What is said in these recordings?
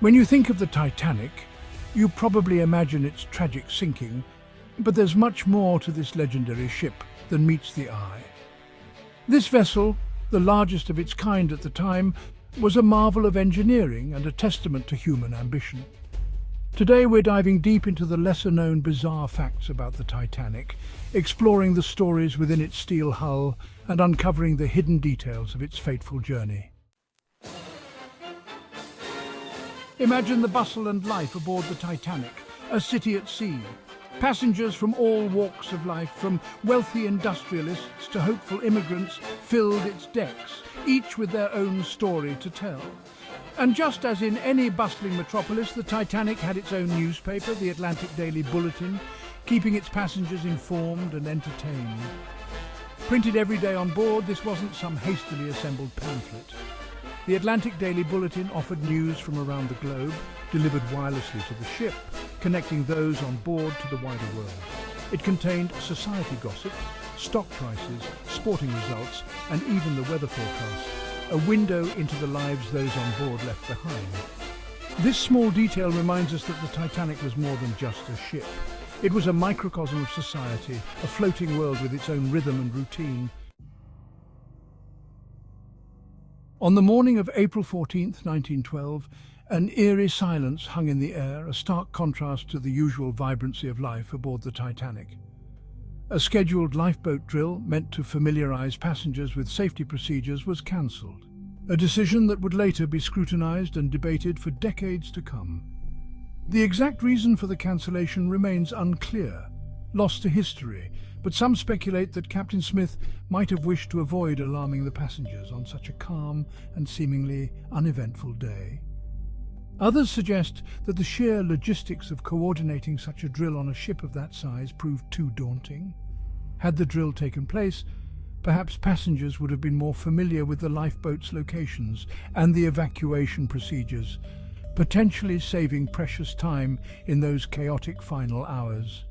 When you think of the Titanic, you probably imagine its tragic sinking, but there's much more to this legendary ship than meets the eye. This vessel, the largest of its kind at the time, was a marvel of engineering and a testament to human ambition. Today we're diving deep into the lesser-known bizarre facts about the Titanic, exploring the stories within its steel hull and uncovering the hidden details of its fateful journey. Imagine the bustle and life aboard the Titanic, a city at sea. Passengers from all walks of life, from wealthy industrialists to hopeful immigrants, filled its decks, each with their own story to tell. And just as in any bustling metropolis, the Titanic had its own newspaper, the Atlantic Daily Bulletin, keeping its passengers informed and entertained. Printed every day on board, this wasn't some hastily assembled pamphlet. The Atlantic Daily Bulletin offered news from around the globe, delivered wirelessly to the ship, connecting those on board to the wider world. It contained society gossip, stock prices, sporting results, and even the weather forecast, a window into the lives those on board left behind. This small detail reminds us that the Titanic was more than just a ship. It was a microcosm of society, a floating world with its own rhythm and routine. On the morning of April 14th, 1912, an eerie silence hung in the air, a stark contrast to the usual vibrancy of life aboard the Titanic. A scheduled lifeboat drill, meant to familiarize passengers with safety procedures, was cancelled, a decision that would later be scrutinized and debated for decades to come. The exact reason for the cancellation remains unclear, lost to history, but some speculate that Captain Smith might have wished to avoid alarming the passengers on such a calm and seemingly uneventful day. Others suggest that the sheer logistics of coordinating such a drill on a ship of that size proved too daunting. Had the drill taken place, perhaps passengers would have been more familiar with the lifeboat's locations and the evacuation procedures, potentially saving precious time in those chaotic final hours.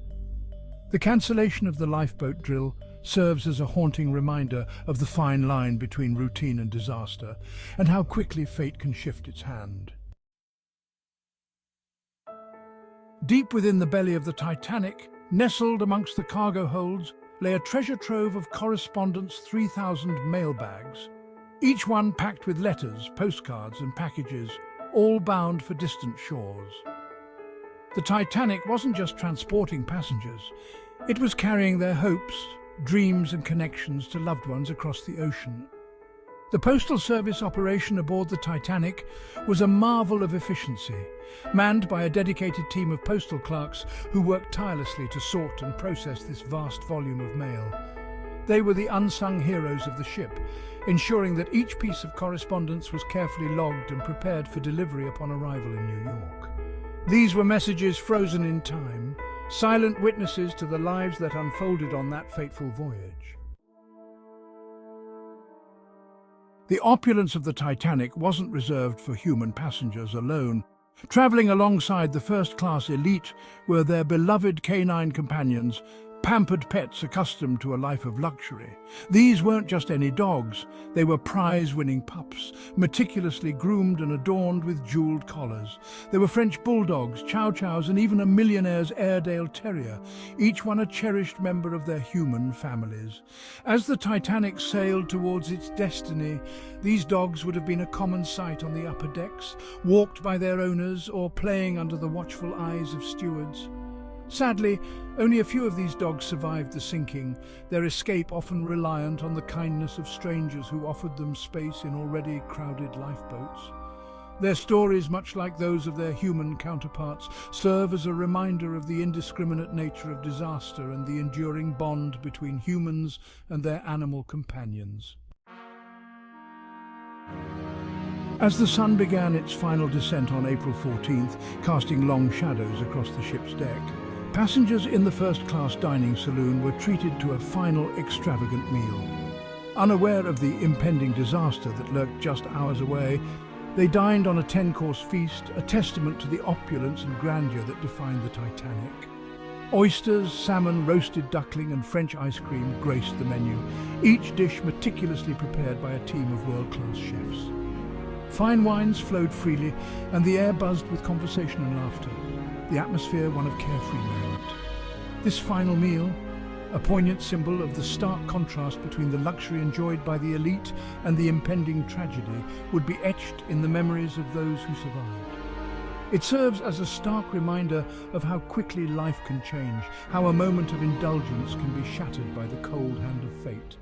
The cancellation of the lifeboat drill serves as a haunting reminder of the fine line between routine and disaster, and how quickly fate can shift its hand. Deep within the belly of the Titanic, nestled amongst the cargo holds, lay a treasure trove of correspondence 3,000 mailbags, each one packed with letters, postcards and packages, all bound for distant shores. The Titanic wasn't just transporting passengers, it was carrying their hopes, dreams and connections to loved ones across the ocean. The Postal Service operation aboard the Titanic was a marvel of efficiency, manned by a dedicated team of postal clerks who worked tirelessly to sort and process this vast volume of mail. They were the unsung heroes of the ship, ensuring that each piece of correspondence was carefully logged and prepared for delivery upon arrival in New York. These were messages frozen in time, silent witnesses to the lives that unfolded on that fateful voyage. The opulence of the Titanic wasn't reserved for human passengers alone. Travelling alongside the first-class elite were their beloved canine companions, pampered pets accustomed to a life of luxury. These weren't just any dogs, they were prize-winning pups, meticulously groomed and adorned with jewelled collars. There were French bulldogs, chow-chows and even a millionaire's Airedale Terrier, each one a cherished member of their human families. As the Titanic sailed towards its destiny, these dogs would have been a common sight on the upper decks, walked by their owners or playing under the watchful eyes of stewards. Sadly, only a few of these dogs survived the sinking, their escape often reliant on the kindness of strangers who offered them space in already crowded lifeboats. Their stories, much like those of their human counterparts, serve as a reminder of the indiscriminate nature of disaster and the enduring bond between humans and their animal companions. As the sun began its final descent on April 14th, casting long shadows across the ship's deck, passengers in the first-class dining saloon were treated to a final extravagant meal. Unaware of the impending disaster that lurked just hours away, they dined on a 10-course feast, a testament to the opulence and grandeur that defined the Titanic. Oysters, salmon, roasted duckling and French ice cream graced the menu, each dish meticulously prepared by a team of world-class chefs. Fine wines flowed freely, and the air buzzed with conversation and laughter, the atmosphere one of carefree merriment. This final meal, a poignant symbol of the stark contrast between the luxury enjoyed by the elite and the impending tragedy, would be etched in the memories of those who survived. It serves as a stark reminder of how quickly life can change, how a moment of indulgence can be shattered by the cold hand of fate.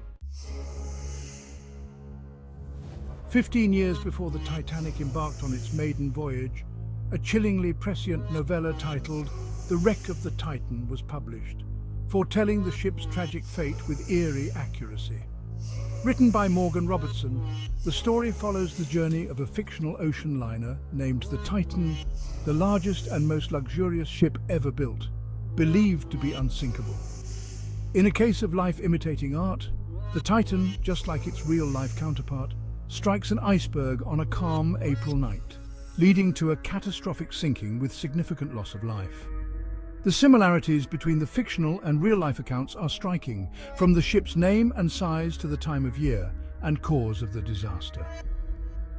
15 years before the Titanic embarked on its maiden voyage, a chillingly prescient novella titled The Wreck of the Titan was published, foretelling the ship's tragic fate with eerie accuracy. Written by Morgan Robertson, the story follows the journey of a fictional ocean liner named the Titan, the largest and most luxurious ship ever built, believed to be unsinkable. In a case of life imitating art, the Titan, just like its real-life counterpart, strikes an iceberg on a calm April night, leading to a catastrophic sinking with significant loss of life. The similarities between the fictional and real-life accounts are striking, from the ship's name and size to the time of year and cause of the disaster.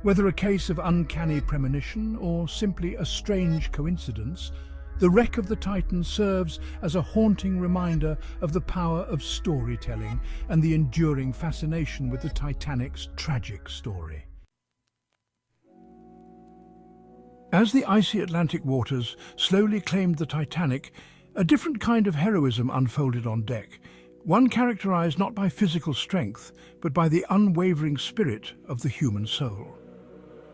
Whether a case of uncanny premonition or simply a strange coincidence, the wreck of the Titan serves as a haunting reminder of the power of storytelling and the enduring fascination with the Titanic's tragic story. As the icy Atlantic waters slowly claimed the Titanic, a different kind of heroism unfolded on deck, one characterized not by physical strength, but by the unwavering spirit of the human soul.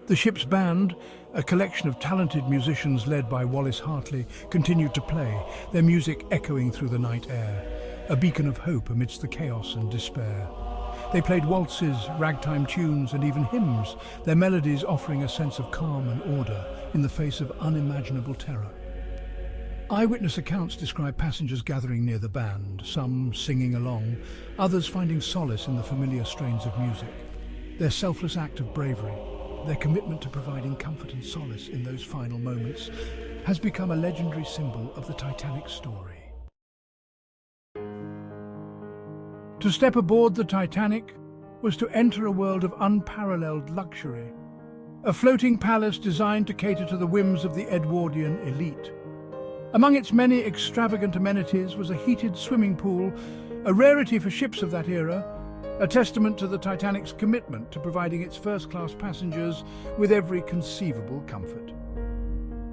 The ship's band, a collection of talented musicians led by Wallace Hartley, continued to play, their music echoing through the night air, a beacon of hope amidst the chaos and despair. They played waltzes, ragtime tunes, and even hymns, their melodies offering a sense of calm and order in the face of unimaginable terror. Eyewitness accounts describe passengers gathering near the band, some singing along, others finding solace in the familiar strains of music. Their selfless act of bravery, their commitment to providing comfort and solace in those final moments, has become a legendary symbol of the Titanic story. To step aboard the Titanic was to enter a world of unparalleled luxury, a floating palace designed to cater to the whims of the Edwardian elite. Among its many extravagant amenities was a heated swimming pool, a rarity for ships of that era, a testament to the Titanic's commitment to providing its first-class passengers with every conceivable comfort.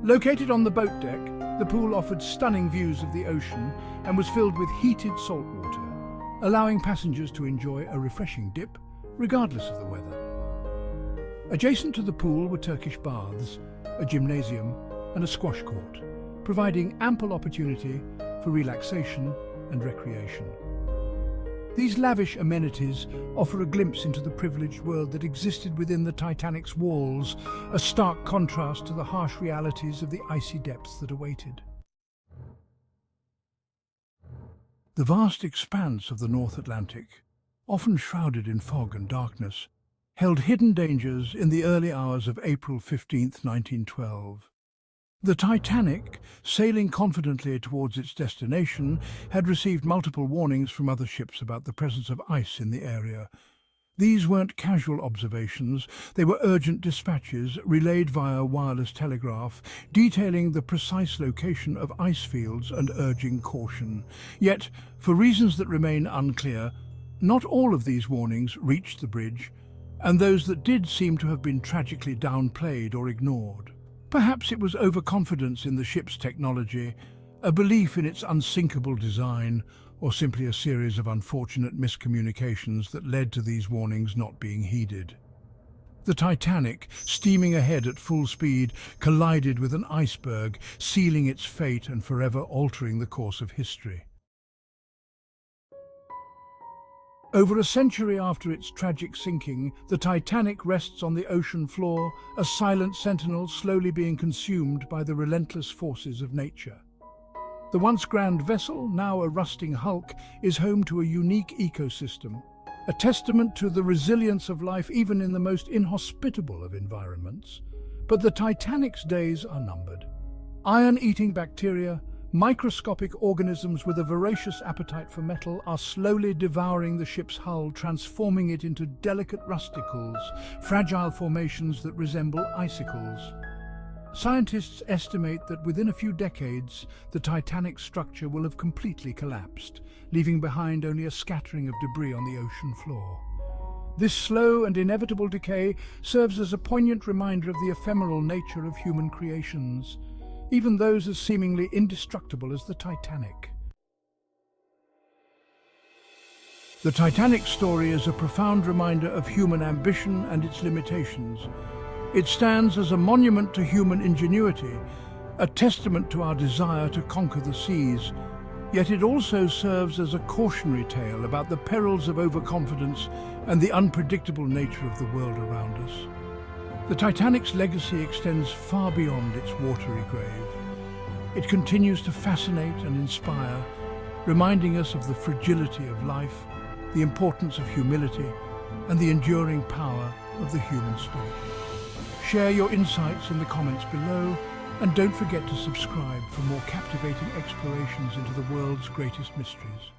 Located on the boat deck, the pool offered stunning views of the ocean and was filled with heated salt water, allowing passengers to enjoy a refreshing dip, regardless of the weather. Adjacent to the pool were Turkish baths, a gymnasium, and a squash court, providing ample opportunity for relaxation and recreation. These lavish amenities offer a glimpse into the privileged world that existed within the Titanic's walls, a stark contrast to the harsh realities of the icy depths that awaited. The vast expanse of the North Atlantic, often shrouded in fog and darkness, held hidden dangers in the early hours of April 15, 1912. The Titanic, sailing confidently towards its destination, had received multiple warnings from other ships about the presence of ice in the area. These weren't casual observations, they were urgent dispatches relayed via wireless telegraph, detailing the precise location of ice fields and urging caution. Yet, for reasons that remain unclear, not all of these warnings reached the bridge, and those that did seem to have been tragically downplayed or ignored. Perhaps it was overconfidence in the ship's technology, a belief in its unsinkable design, or simply a series of unfortunate miscommunications that led to these warnings not being heeded. The Titanic, steaming ahead at full speed, collided with an iceberg, sealing its fate and forever altering the course of history. Over a century after its tragic sinking, the Titanic rests on the ocean floor, a silent sentinel slowly being consumed by the relentless forces of nature. The once grand vessel, now a rusting hulk, is home to a unique ecosystem, a testament to the resilience of life even in the most inhospitable of environments. But the Titanic's days are numbered. Iron-eating bacteria, Microscopic organisms with a voracious appetite for metal are slowly devouring the ship's hull, transforming it into delicate rusticles, fragile formations that resemble icicles. Scientists estimate that within a few decades, the Titanic's structure will have completely collapsed, leaving behind only a scattering of debris on the ocean floor. This slow and inevitable decay serves as a poignant reminder of the ephemeral nature of human creations, even those as seemingly indestructible as the Titanic. The Titanic's story is a profound reminder of human ambition and its limitations. It stands as a monument to human ingenuity, a testament to our desire to conquer the seas, yet it also serves as a cautionary tale about the perils of overconfidence and the unpredictable nature of the world around us. The Titanic's legacy extends far beyond its watery grave. It continues to fascinate and inspire, reminding us of the fragility of life, the importance of humility, and the enduring power of the human spirit. Share your insights in the comments below, and don't forget to subscribe for more captivating explorations into the world's greatest mysteries.